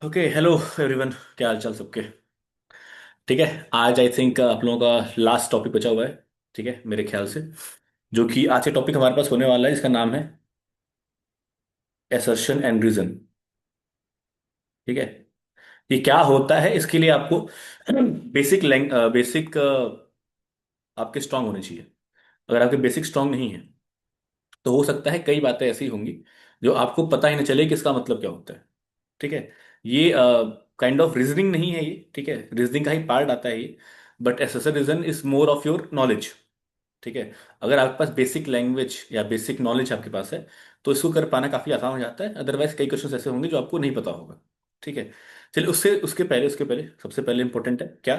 Okay, hello everyone. क्या हाल चाल सबके? ठीक है। आज आई थिंक आप लोगों का लास्ट टॉपिक बचा हुआ है। ठीक है, मेरे ख्याल से जो कि आज का टॉपिक हमारे पास होने वाला है, इसका नाम है एसर्शन एंड रीजन। ठीक है। ये क्या होता है, इसके लिए आपको बेसिक बेसिक आपके स्ट्रांग होने चाहिए। अगर आपके बेसिक स्ट्रांग नहीं है तो हो सकता है कई बातें ऐसी होंगी जो आपको पता ही नहीं चले कि इसका मतलब क्या होता है। ठीक है। ये काइंड ऑफ रीजनिंग नहीं है ये। ठीक है, रीजनिंग का ही पार्ट आता है ये। But assertion reason is more of your knowledge. ठीक है। अगर आपके पास बेसिक लैंग्वेज या बेसिक नॉलेज आपके पास है तो इसको कर पाना काफी आसान हो जाता है। अदरवाइज कई क्वेश्चन ऐसे होंगे जो आपको नहीं पता होगा। ठीक है। चलिए, उससे उसके पहले सबसे पहले इंपॉर्टेंट है क्या?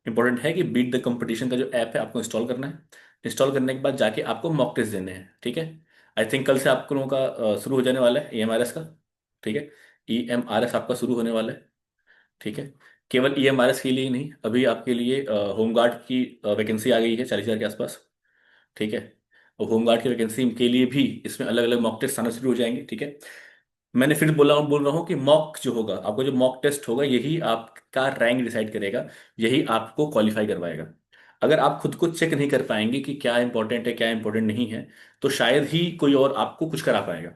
इंपॉर्टेंट है कि बीट द कंपटीशन का जो ऐप है आपको इंस्टॉल करना है। इंस्टॉल करने के बाद जाके आपको मॉक टेस्ट देने हैं। ठीक है। आई थिंक कल से आप लोगों का शुरू हो जाने वाला है EMRS का। ठीक है। EMRS आपका शुरू होने वाला है। ठीक है। केवल EMRS के लिए ही नहीं, अभी आपके लिए होमगार्ड की वैकेंसी आ गई है 40,000 के आसपास। ठीक है। और होमगार्ड की वैकेंसी के लिए भी इसमें अलग अलग मॉक टेस्ट आना शुरू हो जाएंगे। ठीक है। मैंने फिर बोल रहा हूँ कि मॉक जो होगा, आपको जो मॉक टेस्ट होगा यही आपका रैंक डिसाइड करेगा। यही आपको क्वालिफाई करवाएगा। अगर आप खुद को चेक नहीं कर पाएंगे कि क्या इंपॉर्टेंट है क्या इंपॉर्टेंट नहीं है तो शायद ही कोई और आपको कुछ करा पाएगा।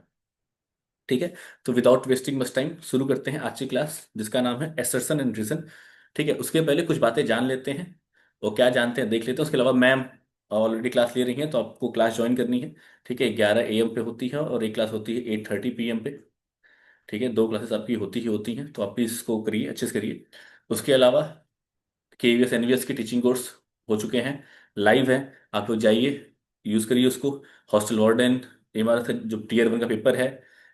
ठीक है। तो विदाउट वेस्टिंग मच टाइम शुरू करते हैं आज की क्लास, जिसका नाम है एसर्शन एंड रीजन। ठीक है। उसके पहले कुछ बातें जान लेते हैं। वो क्या जानते हैं देख लेते हैं। उसके अलावा मैम ऑलरेडी क्लास ले रही हैं तो आपको क्लास ज्वाइन करनी है। ठीक है। 11 AM पे होती है और एक क्लास होती है 8:30 PM पे। ठीक है। दो क्लासेस आपकी होती हैं तो आप भी इसको करिए, अच्छे से करिए। उसके अलावा KVS NVS के टीचिंग कोर्स हो चुके हैं, लाइव है। आप लोग जाइए, यूज करिए उसको। हॉस्टल वार्डन, इमारत जो Tier 1 का पेपर है,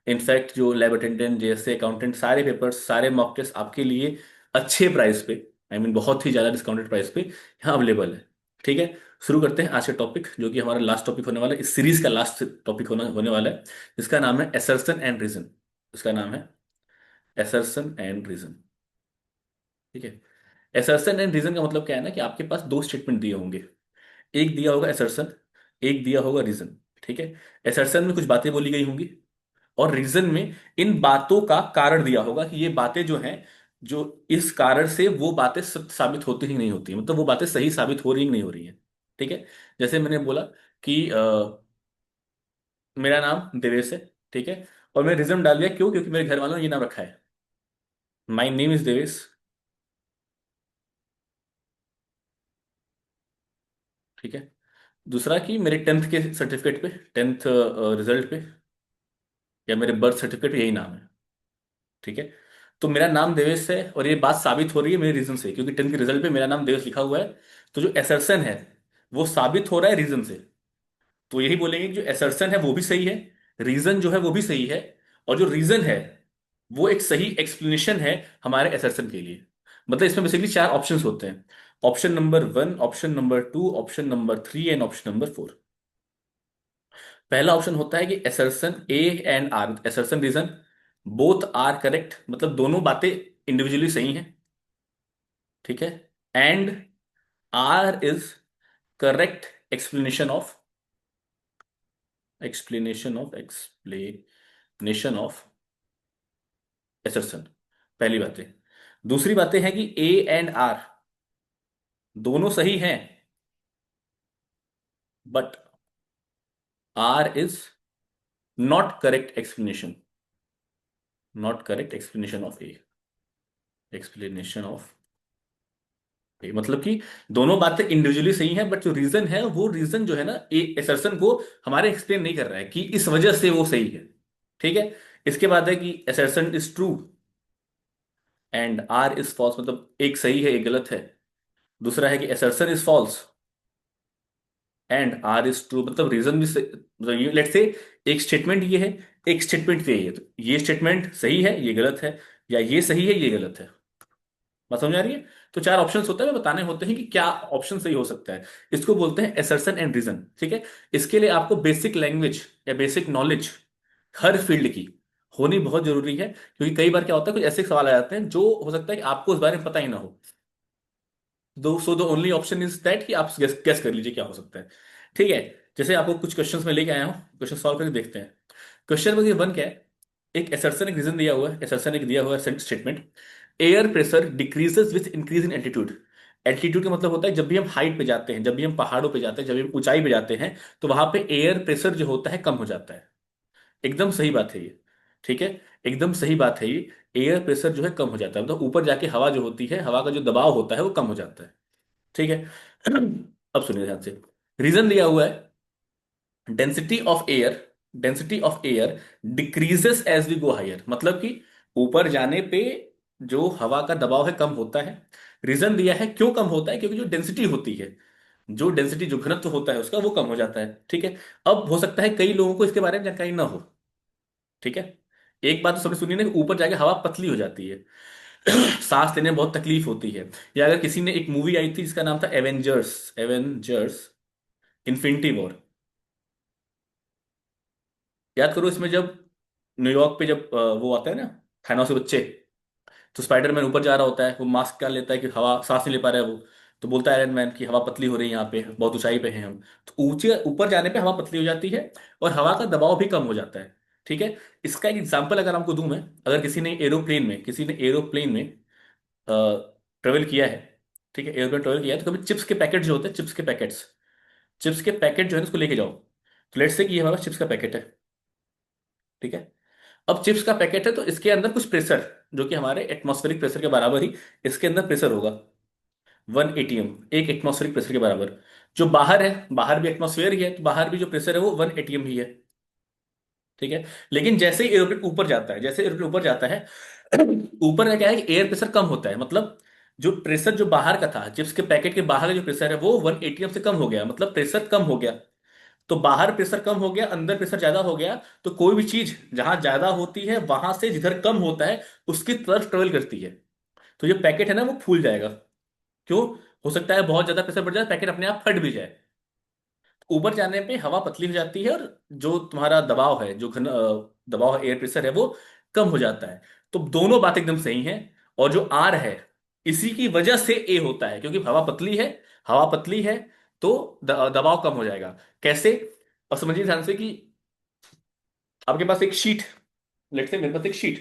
इनफैक्ट जो लैब अटेंडेंट, JSA अकाउंटेंट, सारे पेपर्स, सारे मॉक टेस्ट आपके लिए अच्छे प्राइस पे, आई मीन बहुत ही ज्यादा डिस्काउंटेड प्राइस पे यहाँ अवेलेबल है। ठीक है। शुरू करते हैं आज का टॉपिक, जो कि हमारा लास्ट टॉपिक होने वाला है, इस सीरीज का लास्ट टॉपिक होने होने वाला है। जिसका नाम है एसर्सन एंड रीजन। इसका नाम है एसर्सन एंड रीजन। ठीक है। एसर्सन एंड रीजन का मतलब क्या है ना, कि आपके पास दो स्टेटमेंट दिए होंगे। एक दिया होगा एसर्सन, एक दिया होगा रीजन। ठीक है। एसर्सन में कुछ बातें बोली गई होंगी और रीजन में इन बातों का कारण दिया होगा कि ये बातें जो हैं, जो इस कारण से वो बातें सत्य साबित होती ही नहीं होती, मतलब वो बातें सही साबित हो रही कि नहीं हो रही है। ठीक है। जैसे मैंने बोला कि मेरा नाम देवेश है। ठीक है। और मैंने रीजन डाल दिया, क्यों? क्योंकि मेरे घर वालों ने ये नाम रखा है। My name is Devesh. ठीक है। दूसरा कि मेरे 10th के सर्टिफिकेट पे, 10th रिजल्ट पे, या मेरे बर्थ सर्टिफिकेट पे यही नाम है। ठीक है। तो मेरा नाम देवेश है और ये बात साबित हो रही है मेरे रीजन से, क्योंकि 10th के रिजल्ट पे मेरा नाम देवेश लिखा हुआ है। तो जो एसर्शन है वो साबित हो रहा है रीजन से। तो यही बोलेंगे कि जो एसर्शन है वो भी सही है, रीजन जो है वो भी सही है, और जो रीजन है वो एक सही एक्सप्लेनेशन है हमारे एसर्शन के लिए। मतलब इसमें बेसिकली चार ऑप्शंस होते हैं: option number 1, option number 2, option number 3 and option number 4। पहला ऑप्शन होता है कि assertion A and R, assertion reason both are correct, मतलब दोनों बातें इंडिविजुअली सही हैं। ठीक है। And R is correct explanation of assertion. पहली बात है। दूसरी बातें हैं कि A एंड R दोनों सही हैं, but R is not correct explanation of A, explanation of मतलब कि दोनों बातें इंडिविजुअली सही हैं, बट जो रीजन है वो रीजन जो है ना, एक एसर्शन को हमारे एक्सप्लेन नहीं कर रहा है कि इस वजह से वो सही है। ठीक है। इसके बाद है कि assertion is true and R is false, मतलब एक सही है एक गलत है। दूसरा है कि assertion is false and R is true, मतलब रीजन भी मतलब ये लेट्स से एक स्टेटमेंट ये है, एक स्टेटमेंट ये है, तो ये स्टेटमेंट सही है ये गलत है, या ये सही है ये गलत है। बात समझ आ रही है? तो चार ऑप्शंस होते हैं, बताने होते हैं कि क्या ऑप्शन सही हो सकता है। इसको बोलते हैं एसर्शन एंड रीजन। ठीक है। इसके लिए आपको बेसिक लैंग्वेज या बेसिक नॉलेज हर फील्ड की होनी बहुत जरूरी है, क्योंकि कई बार क्या होता है कुछ ऐसे सवाल आ जाते हैं जो हो सकता है कि आपको उस बारे में पता ही ना हो। दो so the only option is that कि आप गेस कर लीजिए क्या हो सकता है। ठीक है। जैसे आपको कुछ क्वेश्चंस में लेके आया हूं, क्वेश्चन सॉल्व करके देखते हैं। क्वेश्चन नंबर 1 क्या है? एक एसर्सन, एक रीजन दिया हुआ है, एसर्सन एक दिया हुआ है statement. Air pressure decreases with increase in altitude. Altitude का मतलब होता है जब भी हम हाइट पे जाते हैं, जब भी हम पहाड़ों पे जाते हैं, जब भी हम ऊंचाई पे जाते हैं, तो वहां पे एयर प्रेशर जो होता है कम हो जाता है। एकदम सही बात है ये। ठीक है, एकदम सही बात है ये। एयर प्रेशर जो है कम हो जाता है, मतलब ऊपर जाके हवा जो होती है, हवा का जो दबाव होता है वो कम हो जाता है। ठीक है। अब सुनिए ध्यान से। रीजन दिया हुआ है, density of air, density of air decreases as we go higher, मतलब कि ऊपर जाने पे जो हवा का दबाव है कम होता है। रीजन दिया है क्यों कम होता है, क्योंकि जो डेंसिटी होती है, जो डेंसिटी जो घनत्व होता है उसका वो कम हो जाता है। ठीक है। अब हो सकता है कई लोगों को इसके बारे में जानकारी ना हो। ठीक है। एक बात तो सबने सुनी ना कि ऊपर जाके हवा पतली हो जाती है, सांस लेने में बहुत तकलीफ होती है। या अगर किसी ने, एक मूवी आई थी जिसका नाम था एवेंजर्स, एवेंजर्स इन्फिनिटी वॉर, याद करो इसमें जब न्यूयॉर्क पे जब वो आता है ना, थानोस के बच्चे, तो स्पाइडरमैन ऊपर जा रहा होता है, वो मास्क क्या लेता है कि हवा सांस नहीं ले पा रहा है वो, तो बोलता है आयरन मैन की हवा पतली हो रही है, यहाँ पे बहुत ऊंचाई पे हैं हम। तो ऊंचे ऊपर जाने पे हवा पतली हो जाती है और हवा का दबाव भी कम हो जाता है। ठीक है। इसका एक एग्जांपल अगर आपको दूं मैं, अगर किसी ने एरोप्लेन में, किसी ने एरोप्लेन में ट्रेवल किया है, ठीक है, एरोप्लेन ट्रेवल किया है, तो कभी चिप्स के पैकेट जो होते हैं, चिप्स के पैकेट्स, चिप्स के पैकेट जो है ना, उसको लेके जाओ। तो लेट्स से कि ये हमारे पास चिप्स का पैकेट है। ठीक है। अब चिप्स का पैकेट है तो इसके अंदर कुछ प्रेशर, जो कि हमारे एटमॉस्फेरिक प्रेशर के बराबर ही इसके अंदर प्रेशर होगा, 1 atm, एक एटमॉस्फेरिक प्रेशर के बराबर। जो बाहर है, बाहर भी एटमॉस्फेयर ही है, तो बाहर भी जो प्रेशर है वो 1 atm ही है। ठीक है। लेकिन जैसे ही एरोप्लेन ऊपर जाता है, जैसे एरोप्लेन ऊपर जाता है, ऊपर का क्या है कि एयर प्रेशर कम होता है, मतलब जो प्रेशर जो बाहर का था, चिप्स के पैकेट के बाहर का जो प्रेशर है वो 1 atm से कम हो गया, मतलब प्रेशर कम हो गया। तो बाहर प्रेशर कम हो गया, अंदर प्रेशर ज्यादा हो गया। तो कोई भी चीज जहां ज्यादा होती है वहां से जिधर कम होता है उसकी तरफ ट्रेवल करती है। तो जो पैकेट है ना वो फूल जाएगा। क्यों? हो सकता है बहुत ज्यादा प्रेशर बढ़ जाए, पैकेट अपने आप फट भी जाए। ऊपर जाने पे हवा पतली हो जाती है और जो तुम्हारा दबाव है, जो दबाव है, एयर प्रेशर है, वो कम हो जाता है। तो दोनों बात एकदम सही हैं। और जो आर है, इसी की वजह से ए होता है, क्योंकि हवा पतली है, हवा पतली है तो दबाव कम हो जाएगा। कैसे? अब समझिए ध्यान से कि आपके पास एक शीट, लेट से मेरे पास एक शीट,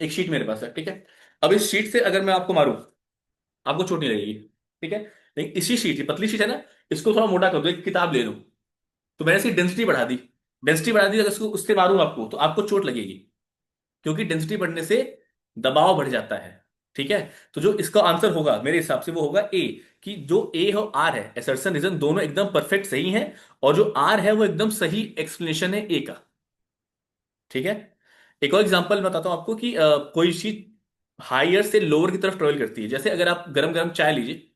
एक शीट मेरे पास है, ठीक है। अब इस शीट से अगर मैं आपको मारूं, आपको चोट नहीं लगेगी। ठीक है। लेकिन इसी शीट, ये पतली शीट है ना, इसको थोड़ा मोटा कर दो, एक किताब ले लो, तो मैंने इसकी डेंसिटी बढ़ा दी। डेंसिटी बढ़ा दी, अगर इसको उससे मारूं आपको तो आपको चोट लगेगी, क्योंकि डेंसिटी बढ़ने से दबाव बढ़ जाता है। ठीक है। तो जो इसका आंसर होगा मेरे हिसाब से वो होगा ए, कि जो ए और आर है, एसर्शन रीजन दोनों एकदम परफेक्ट सही है, और जो आर है वो एकदम सही एक्सप्लेनेशन है ए का। ठीक है। एक और एग्जांपल बताता हूं आपको कि कोई चीज हायर से लोअर की तरफ ट्रेवल करती है। जैसे अगर आप गरम गरम चाय लीजिए,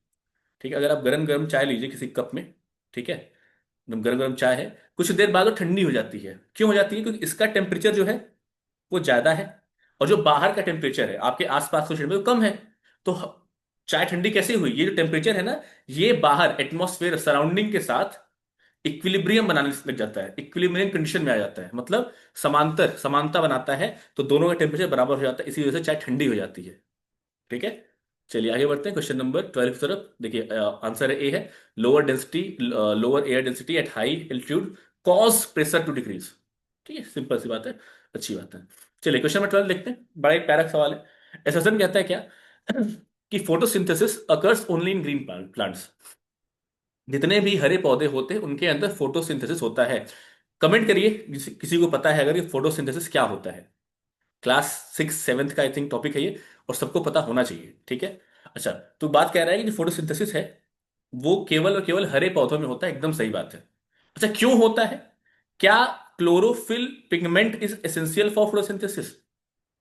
ठीक है, अगर आप गरम गरम चाय लीजिए किसी कप में, ठीक है, एकदम गरम गरम चाय है, कुछ देर बाद वो ठंडी हो जाती है। क्यों हो जाती है? क्योंकि इसका टेम्परेचर जो है वो ज्यादा है, और जो बाहर का टेम्परेचर है आपके आसपास का टेम्परेचर वो कम है। तो चाय ठंडी कैसे हुई? ये जो टेम्परेचर है ना, ये बाहर एटमॉस्फेयर सराउंडिंग के साथ इक्विलिब्रियम बनाने लग जाता है, इक्विलिब्रियम कंडीशन में आ जाता है, मतलब समांतर, समानता बनाता है। तो दोनों का टेम्परेचर बराबर हो जाता है, इसी वजह से चाय ठंडी हो जाती है। ठीक है। चलिए आगे बढ़ते हैं क्वेश्चन नंबर 12 की तरफ। देखिए आंसर ए है, lower density, lower air density at high altitude cause pressure to decrease. ठीक है, सिंपल सी बात है, अच्छी बात है। चलिए क्वेश्चन नंबर 12 देखते हैं, बड़ा एक पैरा सवाल है। एसर्सन कहता है क्या कि photosynthesis occurs only in green plants. जितने भी हरे पौधे होते हैं उनके अंदर फोटोसिंथेसिस होता है। कमेंट करिए किसी को पता है अगर ये फोटोसिंथेसिस क्या होता है। क्लास 6 7 का आई थिंक टॉपिक है ये, और सबको पता होना चाहिए। ठीक है। अच्छा, तो बात कह रहा है कि जो फोटोसिंथेसिस है वो केवल और केवल हरे पौधों में होता है, एकदम सही बात है। अच्छा, क्यों होता है? क्या chlorophyll pigment is essential for photosynthesis?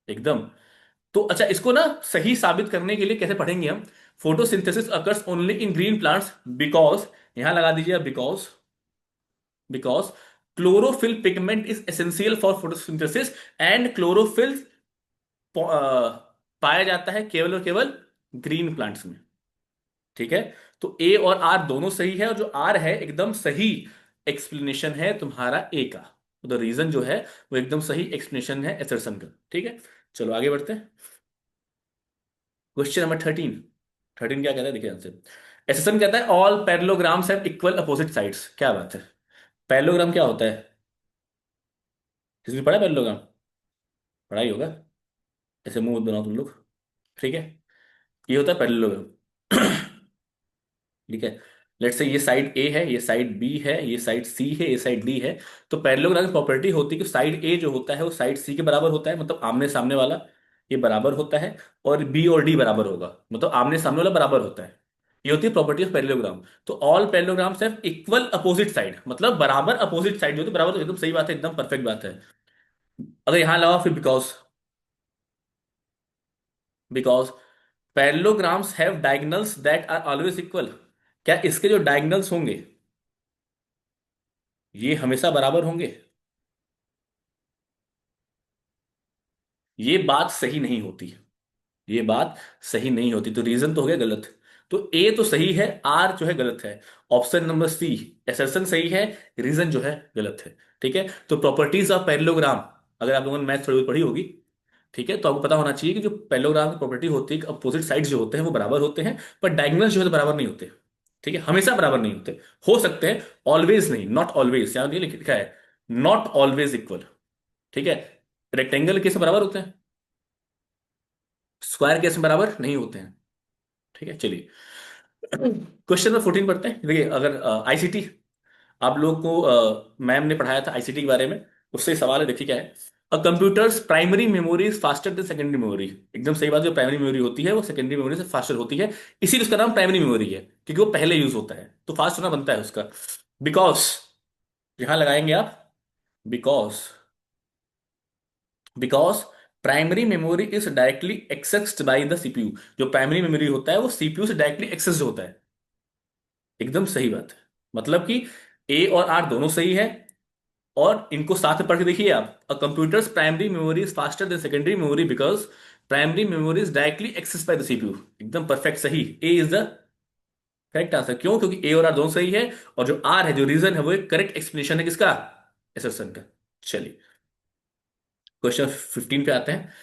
एकदम। तो अच्छा, इसको ना सही साबित करने के लिए कैसे पढ़ेंगे हम? Photosynthesis occurs only in green plants because, यहां लगा दीजिए because, because chlorophyll pigment is essential for photosynthesis, and chlorophyll पाया जाता है केवल और केवल ग्रीन प्लांट्स में। ठीक है। तो ए और आर दोनों सही है, और जो आर है एकदम सही एक्सप्लेनेशन है तुम्हारा ए का। तो द रीजन जो है वो एकदम सही एक्सप्लेनेशन है एसर्सन का। ठीक है। चलो आगे बढ़ते हैं। Question number 13। 13 क्या कहता है, देखिए आंसर। एसर्सन कहता है all parallelograms have equal opposite sides. क्या बात है? पैरेललोग्राम क्या होता है? किसी ने पढ़ा पैरेललोग्राम? पढ़ाई होगा। ऐसे मुंह मत बनाओ तुम लोग। ठीक है। ये होता है पैरेललोग्राम। ठीक है। लेट्स से ये साइड ए है, ये साइड बी है, ये साइड सी है, ये साइड डी है। तो पैरेललोग्राम की प्रॉपर्टी होती है कि साइड ए जो होता है वो साइड सी के बराबर होता है, मतलब आमने सामने वाला, ये बराबर होता है। और बी और डी बराबर होगा, मतलब आमने सामने वाला बराबर होता है। ये होती है प्रॉपर्टी ऑफ पैरेललोग्राम। तो all parallelograms have equal opposite side, मतलब बराबर अपोजिट साइड जो होती है बराबर, तो एकदम सही बात है, एकदम परफेक्ट बात है। अगर यहां लगाओ फिर because, because parallelograms have diagonals that are always equal. क्या इसके जो डायगोनल्स होंगे ये हमेशा बराबर होंगे? ये बात सही नहीं होती। ये बात सही नहीं होती, तो रीजन तो हो गया गलत। तो ए तो सही है, आर जो है गलत है। ऑप्शन नंबर सी, एसर्शन सही है, रीजन जो है गलत है। ठीक है। तो प्रॉपर्टीज ऑफ पैरेललोग्राम, अगर आप लोगों ने मैथ थोड़ी बहुत पढ़ी होगी, ठीक है, तो आपको पता होना चाहिए कि जो पैरेललोग्राम की प्रॉपर्टी होती है कि अपोजिट साइड्स जो होते हैं वो बराबर होते हैं, पर डायगोनल जो है तो बराबर नहीं होते। ठीक है, हमेशा बराबर नहीं होते। हो सकते हैं, ऑलवेज नहीं, नॉट ऑलवेज, यहाँ ये लिखा है नॉट ऑलवेज इक्वल। ठीक है। रेक्टेंगल केस में बराबर होते हैं, स्क्वायर केस में बराबर नहीं होते हैं। ठीक है, चलिए क्वेश्चन नंबर 14 पढ़ते हैं। देखिए, अगर आईसीटी आप लोग को मैम ने पढ़ाया था आईसीटी के बारे में, उससे सवाल है, देखिए क्या है। A computers primary memory is faster than secondary memory. एकदम सही बात, जो प्राइमरी मेमोरी होती है वो सेकेंडरी मेमोरी से फास्टर होती है, इसीलिए उसका नाम प्राइमरी मेमोरी है, क्योंकि वो पहले यूज होता है, तो फास्ट होना बनता है उसका। बिकॉज, यहां लगाएंगे आप because, because primary memory is directly accessed bye the CPU. जो प्राइमरी मेमोरी होता है वो सीपीयू से डायरेक्टली एक्सेस्ड होता है। एकदम सही बात है। मतलब कि ए और आर दोनों सही है। और इनको साथ में पढ़ के देखिए आप, a computers primary memory is faster than secondary memory because primary memory is directly access by the CPU. एकदम परफेक्ट सही, A is the correct answer. क्यों? क्योंकि ए और आर दोनों सही है, और जो आर है, जो रीजन है, वो एक करेक्ट एक्सप्लेनेशन है किसका? एसर्शन का। चलिए क्वेश्चन 15 पे आते हैं।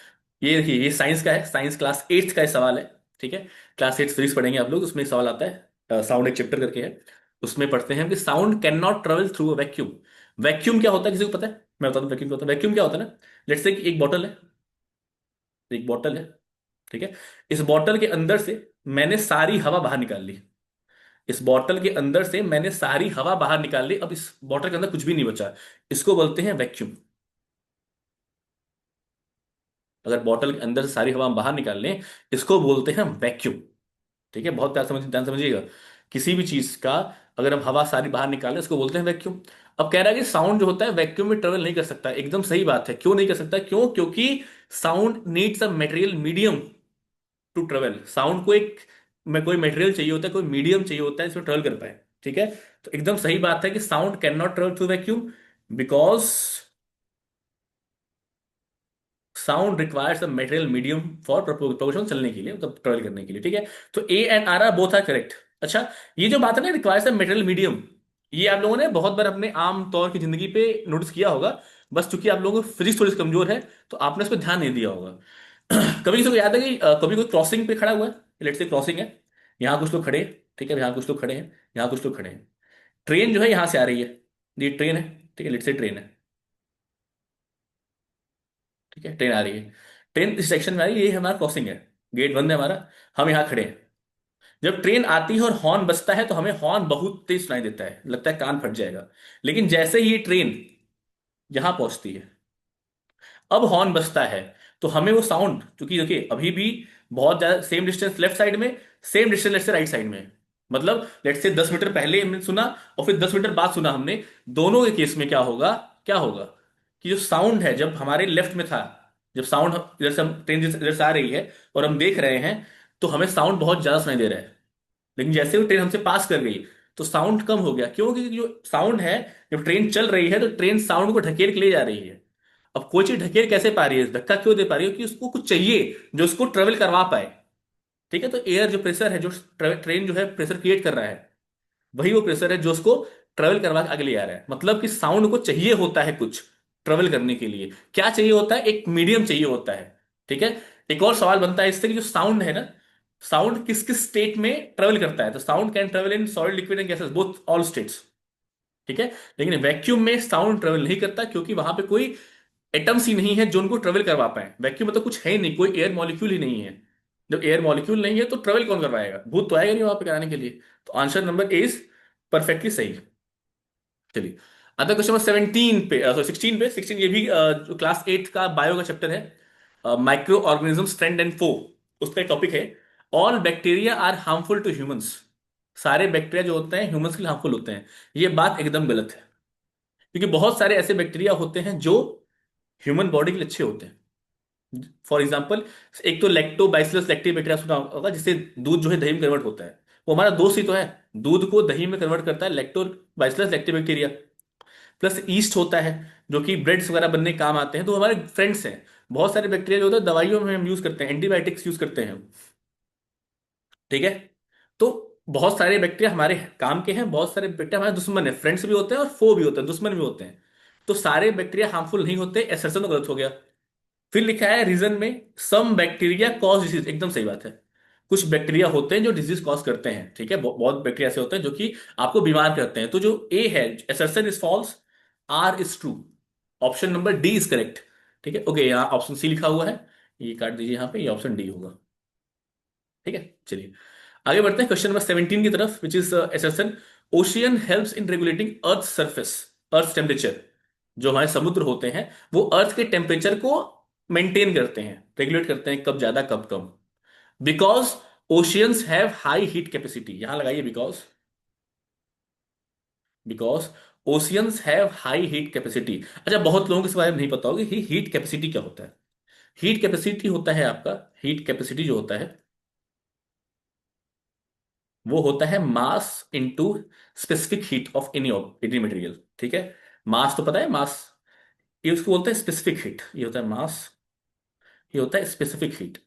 ये देखिए, ये साइंस का है, साइंस क्लास 8th का ये सवाल है। ठीक है। क्लास 8 फिजिक्स पढ़ेंगे आप लोग, उसमें एक सवाल आता है, साउंड एक चैप्टर करके है। उसमें पढ़ते हैं कि sound can not travel through a vacuum. Vacuum क्या होता है, किसी को पता है? मैं बता दूं वैक्यूम क्या होता है। वैक्यूम क्या होता है ना, लेट्स से कि एक बॉटल है, एक बॉटल है। ठीक है। इस बॉटल के अंदर से मैंने सारी हवा बाहर निकाल ली। इस बॉटल के अंदर से मैंने सारी हवा बाहर निकाल ली, अब इस बॉटल के अंदर कुछ भी नहीं बचा। इसको बोलते हैं वैक्यूम। अगर बॉटल के अंदर से सारी हवा हम बाहर निकाल लें, इसको बोलते हैं वैक्यूम। ठीक है, बहुत प्यार समझ ध्यान समझिएगा। किसी भी चीज का अगर हम हवा सारी बाहर निकालें, उसको बोलते हैं वैक्यूम। अब कह रहा है कि साउंड जो होता है वैक्यूम में ट्रेवल नहीं कर सकता। एकदम सही बात है। क्यों नहीं कर सकता? क्यों? क्योंकि sound needs a material medium to travel. Sound को एक में कोई मटेरियल चाहिए होता है, कोई मीडियम चाहिए होता है इसमें ट्रेवल कर पाए। ठीक है। तो एकदम सही बात है कि sound can not travel through vacuum because sound requires a material medium for propagation, चलने के लिए, मतलब ट्रेवल करने के लिए। ठीक है। तो A and R are both are correct. अच्छा, ये जो बात है ना, रिक्वायर्स अ मेटेरियल मीडियम, ये आप लोगों ने बहुत बार अपने आम तौर की जिंदगी पे नोटिस किया होगा। बस चूंकि आप लोगों को फिजिक्स थोड़ी सी कमजोर है, तो आपने उस पर ध्यान नहीं दिया होगा। कभी किसी को याद है कि कभी कोई क्रॉसिंग पे खड़ा हुआ है, लेट्स से क्रॉसिंग है, यहाँ कुछ लोग खड़े हैं, ठीक है, यहाँ कुछ लोग खड़े हैं, यहाँ कुछ लोग खड़े हैं। ट्रेन जो है यहाँ से आ रही है, ये ट्रेन है, ठीक है, लेट्स से ट्रेन है। ठीक है, ट्रेन आ रही है, ट्रेन इस सेक्शन में आ रही है, ये हमारा क्रॉसिंग है, गेट बंद है हमारा, हम यहाँ खड़े हैं। जब ट्रेन आती है और हॉर्न बजता है, तो हमें हॉर्न बहुत तेज सुनाई देता है, लगता है कान फट जाएगा। लेकिन जैसे ही ये ट्रेन यहां पहुंचती है, अब हॉर्न बजता है, तो हमें वो साउंड, क्योंकि देखिए अभी भी बहुत ज्यादा सेम डिस्टेंस लेफ्ट साइड में, same distance let's say right side में, मतलब लेट्स से 10 मीटर पहले हमने सुना और फिर 10 मीटर बाद सुना हमने, दोनों के केस में क्या होगा, क्या होगा, कि जो साउंड है जब हमारे लेफ्ट में था, जब साउंड इधर से हम ट्रेन इधर से आ रही है और हम देख रहे हैं, तो हमें साउंड बहुत ज्यादा सुनाई दे रहा है। लेकिन जैसे वो ट्रेन हमसे पास कर गई, तो साउंड कम हो गया। क्यों? क्योंकि जो साउंड है, जब ट्रेन चल रही है तो ट्रेन साउंड को ढकेल के ले जा रही है। अब कोई चीज ढकेल कैसे पा रही है, धक्का क्यों दे पा रही है? कि उसको कुछ चाहिए जो उसको ट्रेवल करवा पाए। ठीक है। तो एयर जो प्रेशर है, जो ट्रेन जो है प्रेशर क्रिएट कर रहा है, वही वो प्रेशर है जो उसको ट्रेवल करवा के आगे ले आ रहा है। मतलब कि साउंड को चाहिए होता है कुछ ट्रेवल करने के लिए। क्या चाहिए होता है? एक मीडियम चाहिए होता है। ठीक है। एक और सवाल बनता है इससे कि जो साउंड है ना, साउंड किस किस स्टेट में ट्रेवल करता है? तो sound can travel in solid, liquid and gases, both all states. ठीक है। लेकिन वैक्यूम में साउंड ट्रेवल नहीं करता, क्योंकि वहां पे कोई एटम्स ही नहीं है जो उनको ट्रेवल करवा पाए। वैक्यूम में तो कुछ है ही नहीं, कोई एयर मॉलिक्यूल ही नहीं है। जब एयर मॉलिक्यूल नहीं है तो ट्रेवल कौन करवाएगा, भूत तो आएगा नहीं वहां पे कराने के लिए। तो answer number A is perfectly सही। चलिए, अतः क्वेश्चन नंबर 17 पे, सॉरी 16 पे, 16 ये भी जो क्लास 8 का बायो का चैप्टर है, माइक्रो ऑर्गेनिज्म स्ट्रेंथ एंड फो, उसका टॉपिक है all bacteria are harmful to humans. सारे बैक्टीरिया जो होते हैं ह्यूमंस के लिए हार्मफुल होते हैं। ये बात एकदम गलत है, क्योंकि बहुत सारे ऐसे बैक्टीरिया होते हैं जो ह्यूमन बॉडी के लिए अच्छे होते हैं। फॉर एग्जाम्पल, एक तो लैक्टोबाइसिलस लैक्टिबैक्टीरिया सुना होगा, जिससे दूध जो है दही में कन्वर्ट होता है। वो हमारा दोस्त ही तो है, दूध को दही में कन्वर्ट करता है लैक्टोबाइसिलस लैक्टिबैक्टीरिया। प्लस ईस्ट होता है, जो कि ब्रेड्स वगैरह बनने के काम आते हैं, तो हमारे फ्रेंड्स हैं। बहुत सारे बैक्टीरिया जो होते हैं दवाइयों में हम यूज करते हैं, एंटीबायोटिक्स यूज करते हैं। ठीक है। तो बहुत सारे बैक्टीरिया हमारे काम के हैं, बहुत सारे बैक्टीरिया हमारे दुश्मन है, फ्रेंड्स भी होते हैं और फो भी होते हैं, दुश्मन भी होते हैं। तो सारे बैक्टीरिया हार्मफुल नहीं होते, एसर्शन तो गलत हो गया। फिर लिखा है रीजन में, सम बैक्टीरिया कॉज डिजीज, एकदम सही बात है। कुछ बैक्टीरिया होते हैं जो डिजीज कॉज करते हैं, ठीक है, बहुत बैक्टीरिया ऐसे होते हैं जो कि आपको बीमार करते हैं। तो जो ए है, assertion is false, R is true, option number D is correct. ठीक है, ओके, यहाँ ऑप्शन सी लिखा हुआ है, ये काट दीजिए यहाँ पे, ये ऑप्शन डी होगा। ठीक है, चलिए आगे बढ़ते हैं क्वेश्चन नंबर 17 की तरफ, which is assertion ocean helps in regulating earth surface, earth temperature. जो हमारे समुद्र होते हैं वो अर्थ के टेम्परेचर को मेंटेन करते हैं, रेगुलेट करते हैं, कब ज्यादा कब कम। Because oceans have high heat capacity, यहां लगाइए because, because oceans have high heat capacity. अच्छा, बहुत लोगों को इस बारे में नहीं पता होगा कि हीट कैपेसिटी क्या होता है। हीट कैपेसिटी होता है आपका, हीट कैपेसिटी जो होता है वो होता है mass into specific heat of any material. ठीक है, मास तो पता है, मास, ये उसको बोलते हैं स्पेसिफिक हीट, ये होता है मास, ये होता है स्पेसिफिक हीट।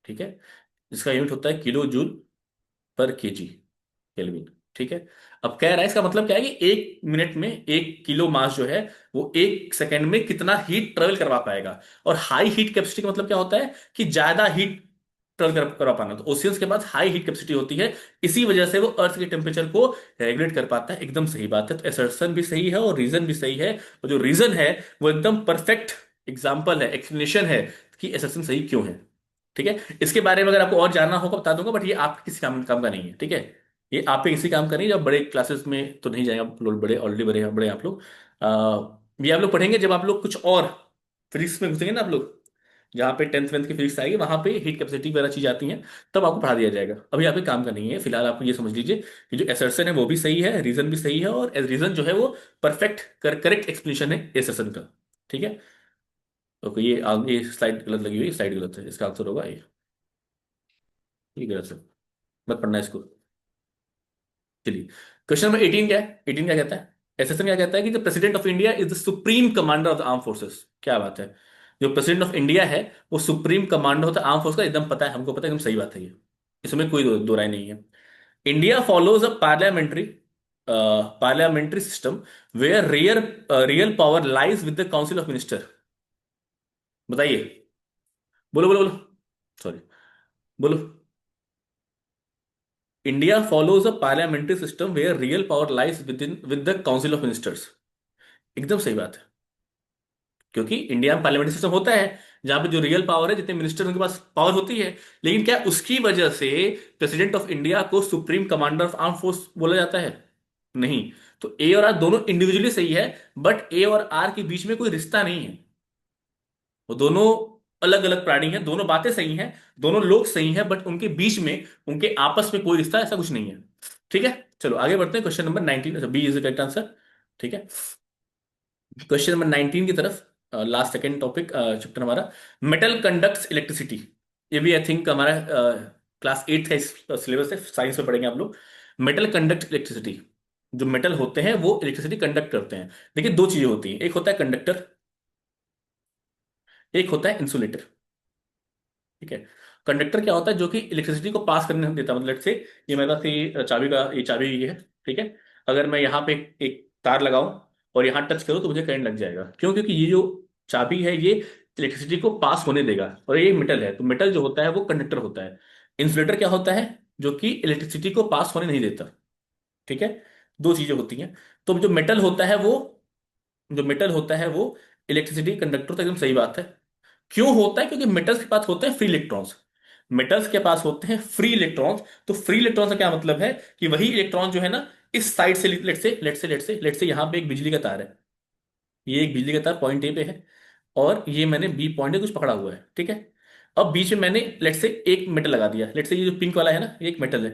ठीक है, इसका यूनिट होता है किलो जूल पर केजी, केल्विन। ठीक है, अब कह रहा है इसका मतलब क्या है कि 1 मिनट में 1 किलो मास जो है वो 1 सेकेंड में कितना हीट ट्रेवल करवा पाएगा। और हाई हीट कैपेसिटी का मतलब क्या होता है कि ज्यादा हीट ट्रेवल करवा पाना। तो ओशियंस के पास हाई हीट कैपेसिटी होती है, इसी वजह से वो अर्थ के टेम्परेचर को रेगुलेट कर पाता है। एकदम सही बात है, तो एसर्शन भी सही है और रीजन भी सही है। और जो रीजन है वो एकदम परफेक्ट एग्जाम्पल है, एक्सप्लेनेशन है कि एसर्शन सही क्यों है। ठीक है, इसके बारे में अगर आपको और जानना होगा बता दूंगा, बट ये आप किसी काम का नहीं है। ठीक है, ये आप पे किसी काम का नहीं, जब बड़े क्लासेस में तो नहीं जाएंगे आप लोग, बड़े ऑलरेडी बड़े बड़े आप लोग। ये आप लोग पढ़ेंगे जब आप लोग कुछ और फिजिक्स में घुसेंगे ना आप लोग, जहाँ पे 10th 11th की फिजिक्स आएगी, वहां पे हीट कैपेसिटी वगैरह चीज आती हैं, तब आपको पढ़ा दिया जाएगा। अभी आपके काम का नहीं है, फिलहाल आप ये समझ लीजिए कि जो एसर्शन है वो भी सही है, रीजन भी सही है, और रीजन जो है वो परफेक्ट करेक्ट एक्सप्लेनेशन है एसर्शन का। ठीक है, तो ये स्लाइड गलत लगी हुई, स्लाइड गलत है, इसका आंसर होगा ये गलत है, मत पढ़ना इसको। चलिए, क्वेश्चन नंबर 18 क्या है, 18 क्या कहता है, एसएसएन क्या कहता है कि the president of India is the supreme commander of the arm forces. क्या बात है, जो प्रेसिडेंट ऑफ इंडिया है वो सुप्रीम कमांडर होता है आर्म फोर्स का, एकदम पता है, हमको पता है, एकदम सही बात है ये, इसमें कोई दो राय नहीं है। India follows a parliamentary system where real power lies with the council of minister. बताइए, बोलो बोलो बोलो, सॉरी, बोलो। India follows a parliamentary system where real power lies with the council of ministers. एकदम सही बात है, क्योंकि इंडिया में पार्लियामेंट्री सिस्टम होता है जहां पे जो रियल पावर है, जितने मिनिस्टर उनके पास पावर होती है। लेकिन क्या उसकी वजह से प्रेसिडेंट ऑफ इंडिया को supreme commander of arm force बोला जाता है? नहीं। तो ए और आर दोनों इंडिविजुअली सही है, बट ए और आर के बीच में कोई रिश्ता नहीं है, वो दोनों अलग अलग प्राणी हैं, दोनों बातें सही हैं, दोनों लोग सही हैं, बट उनके बीच में, उनके आपस में कोई रिश्ता ऐसा कुछ नहीं है। ठीक है, चलो आगे बढ़ते हैं, question number 19, B is the correct answer. ठीक है, क्वेश्चन नंबर 19 की तरफ, लास्ट सेकंड टॉपिक चैप्टर हमारा, मेटल कंडक्ट्स इलेक्ट्रिसिटी। ये भी आई थिंक हमारा क्लास 8 का सिलेबस है, साइंस में पढ़ेंगे आप लोग। मेटल कंडक्ट इलेक्ट्रिसिटी, जो मेटल होते हैं वो इलेक्ट्रिसिटी कंडक्ट करते हैं। देखिए, दो चीजें होती हैं, एक होता है कंडक्टर, एक होता है इंसुलेटर। ठीक है, कंडक्टर क्या होता है, जो कि इलेक्ट्रिसिटी को पास करने नहीं देता। मतलब से, ये मेरे पास ये चाबी का, ये चाबी ये है। ठीक है, अगर मैं यहाँ पे एक तार लगाऊं और यहाँ टच करूं तो मुझे करंट लग जाएगा। क्यों? क्योंकि ये जो चाबी है ये इलेक्ट्रिसिटी को पास होने देगा, और ये मेटल है, तो मेटल जो होता है वो कंडक्टर होता है। इंसुलेटर क्या होता है, जो कि इलेक्ट्रिसिटी को पास होने नहीं देता। ठीक है, दो चीजें होती हैं। तो जो मेटल होता है वो इलेक्ट्रिसिटी कंडक्टर, तो एकदम सही बात है। क्यों होता है? क्योंकि मेटल्स के पास होते हैं फ्री इलेक्ट्रॉन्स। मेटल्स के पास होते हैं फ्री इलेक्ट्रॉन्स। तो फ्री इलेक्ट्रॉन का क्या मतलब है कि वही इलेक्ट्रॉन जो है ना, इस साइड से, लेट से यहां पे एक बिजली का तार है। ये एक बिजली का तार पॉइंट ए पे है, और ये मैंने बी पॉइंट पे कुछ पकड़ा हुआ है, ठीक है। अब बीच में मैंने लेट से एक मेटल लगा दिया, लेट से ये जो पिंक वाला है ना, ये एक मेटल है।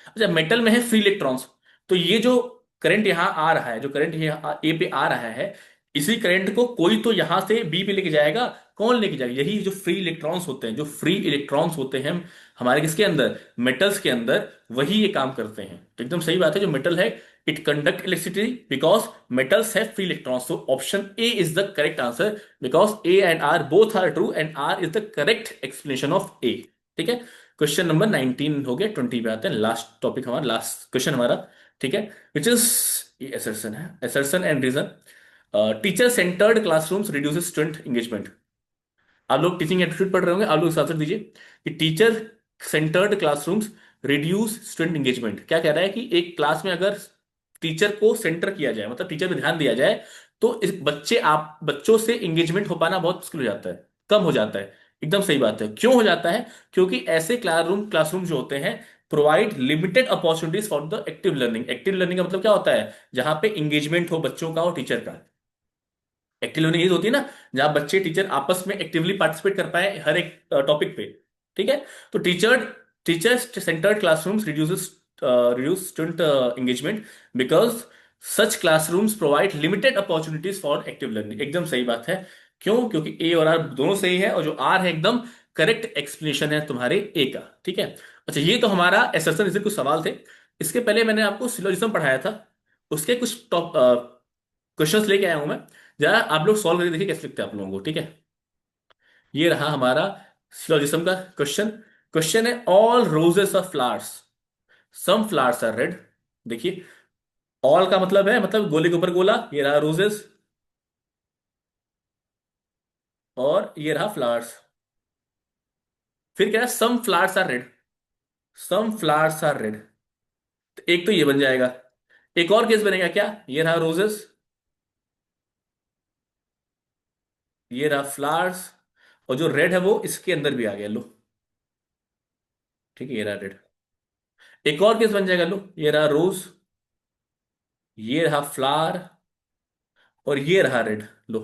अच्छा, मेटल में है फ्री इलेक्ट्रॉन्स। तो ये जो करंट यहां आ रहा है, जो करंट यहाँ ए पे आ रहा है, इसी करंट को कोई तो यहां से बी पे लेके जाएगा। कौन लेके जाएगा? यही जो फ्री इलेक्ट्रॉन्स होते हैं, जो फ्री इलेक्ट्रॉन्स होते हैं हमारे किसके अंदर, मेटल्स के अंदर, वही ये काम करते हैं। तो एकदम सही बात है, जो मेटल है it conduct electricity because metals have free electrons. तो option A is the correct answer, because A and R both are true and R is the correct explanation of A. ठीक है। क्वेश्चन नंबर 19 हो गया, 20 पे आते हैं, last topic हमारा, last question हमारा। ठीक है। विच इज, ये असर्शन है, assertion and reason. Teacher centred classrooms reduces student engagement. आप लोग टीचिंग एप्टीट्यूड पढ़ रहे होंगे, आप लोग इस आंसर दीजिए कि teacher centred classrooms reduce student engagement. क्या कह रहा है कि एक क्लास में अगर टीचर को सेंटर किया जाए, मतलब टीचर पे ध्यान दिया जाए, तो इस बच्चों से एंगेजमेंट हो पाना बहुत मुश्किल हो जाता है, कम हो जाता है। एकदम सही बात है। क्यों हो जाता है? क्योंकि ऐसे क्लासरूम जो होते हैं provide limited opportunities for the active learning. Active learning का मतलब क्या होता है? जहां पे एंगेजमेंट हो बच्चों का और टीचर का। एक्टिव लर्निंग ये होती है ना, जहां बच्चे टीचर आपस में एक्टिवली पार्टिसिपेट कर पाए हर एक टॉपिक पे। ठीक है। तो teacher centred classrooms reduce student engagement because such classrooms provide limited opportunities for active learning. एकदम सही बात है। क्यों? क्योंकि ए और आर दोनों सही है, और जो आर है एकदम करेक्ट एक्सप्लेनेशन है तुम्हारे ए का। ठीक है। अच्छा, ये तो हमारा एसर्शन, इसके कुछ सवाल थे। इसके पहले मैंने आपको सिलोजिज्म पढ़ाया था, उसके कुछ टॉप क्वेश्चंस लेके आया हूं मैं। जरा आप लोग सॉल्व करके देखिए कैसे लिखते हैं आप लोगों को। ठीक है। ये रहा हमारा सिलोजिज्म का क्वेश्चन। क्वेश्चन है, all roses are flowers, some flowers are red. देखिए, ऑल का मतलब है, मतलब गोले के ऊपर गोला, ये रहा रोजेस, और ये रहा फ्लावर्स। फिर क्या है? Some flowers are red, some flowers are red. तो एक तो ये बन जाएगा। एक और केस बनेगा क्या? ये रहा रोजेस, ये रहा फ्लावर्स, और जो रेड है वो इसके अंदर भी आ गया, लो। ठीक है, ये रहा रेड। एक और केस बन जाएगा, लो, ये रहा रोज, ये रहा फ्लावर, और ये रहा रेड, लो।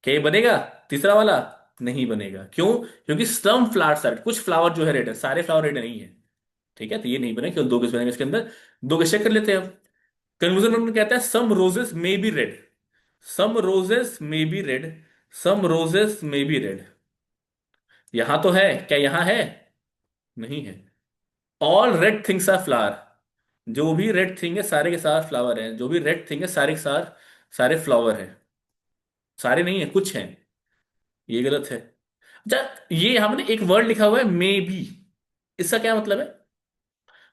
क्या ये बनेगा तीसरा वाला? नहीं बनेगा। क्यों? क्योंकि सम फ्लावर्स आर, कुछ फ्लावर जो है रेड है, सारे फ्लावर रेड नहीं है। ठीक है, तो ये नहीं बनेगा, केवल दो केस बनेंगे इसके अंदर। दो केस चेक कर लेते हैं अब। कंक्लूजन में कहता है some roses may be red, some roses may be red, some roses may be red. यहां तो है, क्या यहां है? नहीं है। All red things are flower, जो भी रेड थिंग है सारे के सारे फ्लावर हैं, जो भी रेड थिंग है सारे के सारे सारे फ्लावर हैं। सारे नहीं है, कुछ हैं। ये गलत है। अच्छा, ये हमने एक वर्ड लिखा हुआ है मे बी, इसका क्या मतलब है?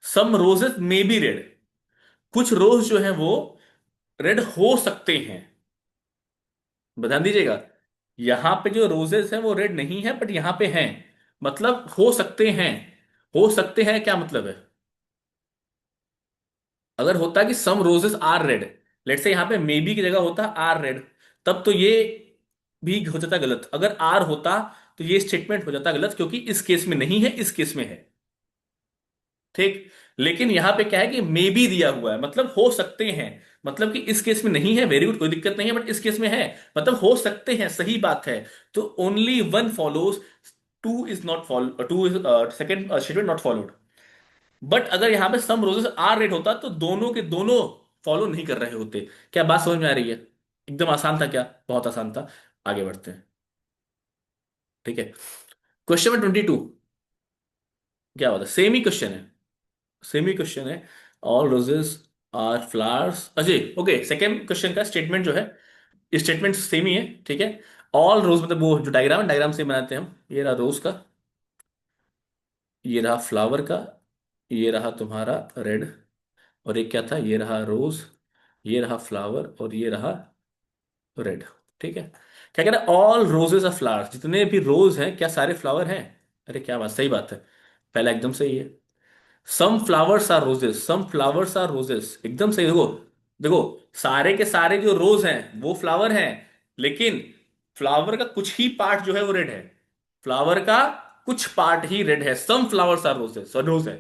Some roses may be red, कुछ रोज जो है वो रेड हो सकते हैं। ध्यान दीजिएगा, यहां पे जो रोजेस हैं वो रेड नहीं है, बट यहां पे हैं, मतलब हो सकते हैं। हो सकते हैं क्या मतलब है? अगर होता कि सम रोजेस आर रेड, लेट से यहां पे मे बी की जगह होता आर रेड, तब तो ये भी हो जाता गलत। अगर आर होता तो ये स्टेटमेंट हो जाता गलत, क्योंकि इस केस में नहीं है, इस केस में है। ठीक। लेकिन यहां पे क्या है कि मे बी दिया हुआ है, मतलब हो सकते हैं, मतलब कि इस केस में नहीं है, वेरी गुड, कोई दिक्कत नहीं है, बट इस केस में है, मतलब हो सकते हैं, सही बात है। तो only one follows, two is not follow, two is second statement not followed. But अगर यहां पे सम रोजेस आर रेड होता तो दोनों के दोनों फॉलो नहीं कर रहे होते। क्या बात समझ में आ रही है? एकदम आसान था क्या? बहुत आसान था। आगे बढ़ते हैं। ठीक है। क्वेश्चन नंबर 22, क्या होता है? सेम ही क्वेश्चन है, सेम ही क्वेश्चन है। All roses are flowers, Ajay, okay. Second question का स्टेटमेंट जो है, स्टेटमेंट सेम ही है। ठीक है। ऑल रोज, मतलब वो जो डायग्राम है, डायग्राम से बनाते हैं हम। ये रहा रोज का, ये रहा फ्लावर का, ये रहा तुम्हारा रेड, और एक क्या था? ये रहा रोज, ये रहा फ्लावर, और ये रहा रेड। ठीक है। क्या कह रहा है? ऑल रोजेस आर फ्लावर्स, जितने भी रोज हैं क्या सारे फ्लावर हैं? अरे क्या बात, सही बात है, पहला एकदम सही है। Some flowers are roses, some flowers are roses, एकदम सही। देखो, देखो, सारे के सारे जो रोज हैं वो फ्लावर हैं, लेकिन फ्लावर का कुछ ही पार्ट जो है वो रेड है। फ्लावर का कुछ पार्ट ही रेड है, सम फ्लावर्स आर रोजेस, रोज है।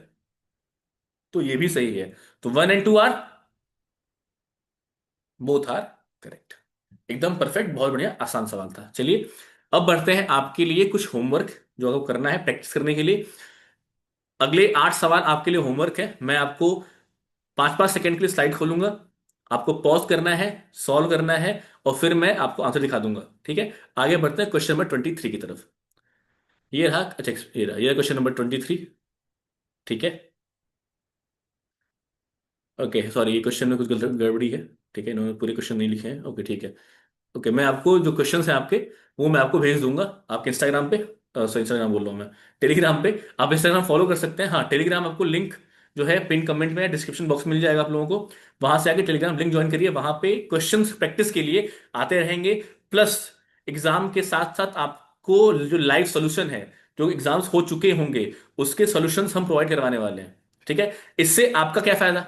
तो ये भी सही है। तो 1 and 2 are, both are correct. एकदम परफेक्ट, बहुत बढ़िया, आसान सवाल था। चलिए अब बढ़ते हैं आपके लिए कुछ होमवर्क जो आपको करना है प्रैक्टिस करने के लिए। अगले 8 सवाल आपके लिए होमवर्क है। मैं आपको 5-5 सेकंड के लिए स्लाइड खोलूंगा, आपको पॉज करना है, सॉल्व करना है, और फिर मैं आपको आंसर दिखा दूंगा। ठीक है, आगे बढ़ते हैं क्वेश्चन नंबर 23 की तरफ। ये रहा, अच्छा ये रहा क्वेश्चन नंबर 23। ठीक है, ओके सॉरी, ये क्वेश्चन में कुछ गड़बड़ी है। ठीक है, इन्होंने पूरे क्वेश्चन नहीं लिखे हैं। ओके ठीक है। ओके, मैं आपको जो क्वेश्चंस हैं आपके, वो मैं आपको भेज दूंगा आपके इंस्टाग्राम पे। सॉरी, इंस्टाग्राम बोल रहा हूँ मैं, टेलीग्राम पे। आप इंस्टाग्राम फॉलो कर सकते हैं। हाँ, टेलीग्राम आपको लिंक जो है पिन कमेंट में डिस्क्रिप्शन बॉक्स में मिल जाएगा आप लोगों को। वहां से आके टेलीग्राम लिंक ज्वाइन करिए, वहां पे क्वेश्चंस प्रैक्टिस के लिए आते रहेंगे। प्लस एग्जाम के साथ साथ आपको जो लाइव सोल्यूशन है, जो एग्जाम्स हो चुके होंगे, उसके सॉल्यूशंस हम प्रोवाइड करवाने वाले हैं। ठीक है, इससे आपका क्या फायदा?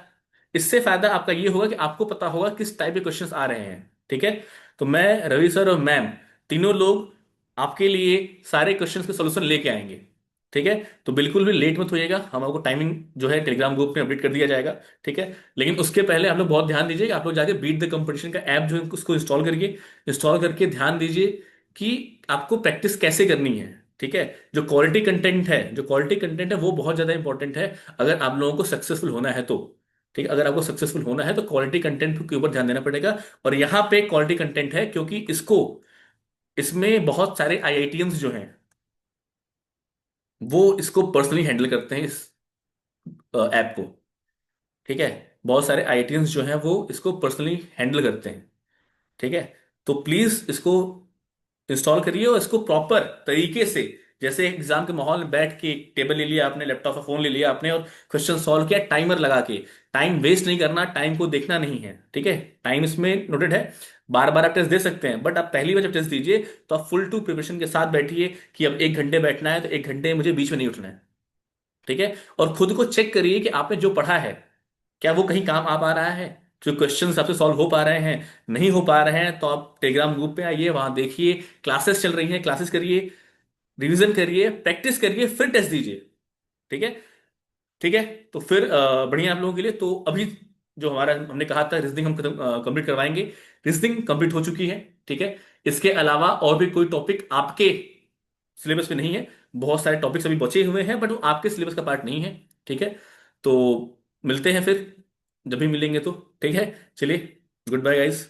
इससे फायदा आपका ये होगा कि आपको पता होगा किस टाइप के क्वेश्चंस आ रहे हैं। ठीक है, तो मैं, रवि सर और मैम, तीनों लोग आपके लिए सारे क्वेश्चंस के सॉल्यूशन लेके आएंगे। ठीक है, तो बिल्कुल भी लेट मत होइएगा, हम आपको टाइमिंग जो है टेलीग्राम ग्रुप में अपडेट कर दिया जाएगा। ठीक है, लेकिन उसके पहले आप लोग बहुत ध्यान दीजिए कि आप लोग जाके बीट द कंपटीशन का ऐप जो है उसको इंस्टॉल करिए। इंस्टॉल करके ध्यान दीजिए कि आपको प्रैक्टिस कैसे करनी है। ठीक है, जो क्वालिटी कंटेंट है वो बहुत ज्यादा इंपॉर्टेंट है अगर आप लोगों को सक्सेसफुल होना है तो। ठीक है, अगर आपको सक्सेसफुल होना है तो क्वालिटी कंटेंट के ऊपर ध्यान देना पड़ेगा। और यहाँ पे क्वालिटी कंटेंट है क्योंकि इसमें बहुत सारे आईआईटियंस जो हैं वो इसको पर्सनली हैंडल करते हैं, इस ऐप को। ठीक है, बहुत सारे आईआईटियंस जो हैं वो इसको पर्सनली हैंडल करते हैं। ठीक है, तो प्लीज इसको इंस्टॉल करिए और इसको प्रॉपर तरीके से, जैसे एग्जाम के माहौल में बैठ के टेबल ले लिया आपने, लैपटॉप या फोन ले लिया आपने और क्वेश्चन सॉल्व किया टाइमर लगा के। टाइम वेस्ट नहीं करना, टाइम को देखना नहीं है। ठीक है, टाइम इसमें नोटेड है। बार बार आप टेस्ट दे सकते हैं, बट आप पहली बार जब टेस्ट दीजिए तो आप फुल टू प्रिपरेशन के साथ बैठिए कि अब 1 घंटे बैठना है तो 1 घंटे मुझे बीच में नहीं उठना है। ठीक है, और खुद को चेक करिए कि आपने जो पढ़ा है क्या वो कहीं काम आ पा रहा है। जो क्वेश्चंस आपसे सॉल्व हो पा रहे हैं, नहीं हो पा रहे हैं, तो आप टेलीग्राम ग्रुप पे आइए, वहां देखिए क्लासेस चल रही हैं, क्लासेस करिए, रिवीजन करिए, प्रैक्टिस करिए, फिर टेस्ट दीजिए। ठीक है। ठीक है, तो फिर बढ़िया आप लोगों के लिए। तो अभी जो हमारा हमने कहा था रीजनिंग हम कंप्लीट करवाएंगे, रीजनिंग कंप्लीट हो चुकी है। ठीक है, इसके अलावा और भी कोई टॉपिक आपके सिलेबस में नहीं है। बहुत सारे टॉपिक्स अभी बचे हुए हैं बट वो आपके सिलेबस का पार्ट नहीं है। ठीक है, तो मिलते हैं फिर जब भी मिलेंगे तो। ठीक है, चलिए, गुड बाय गाइस।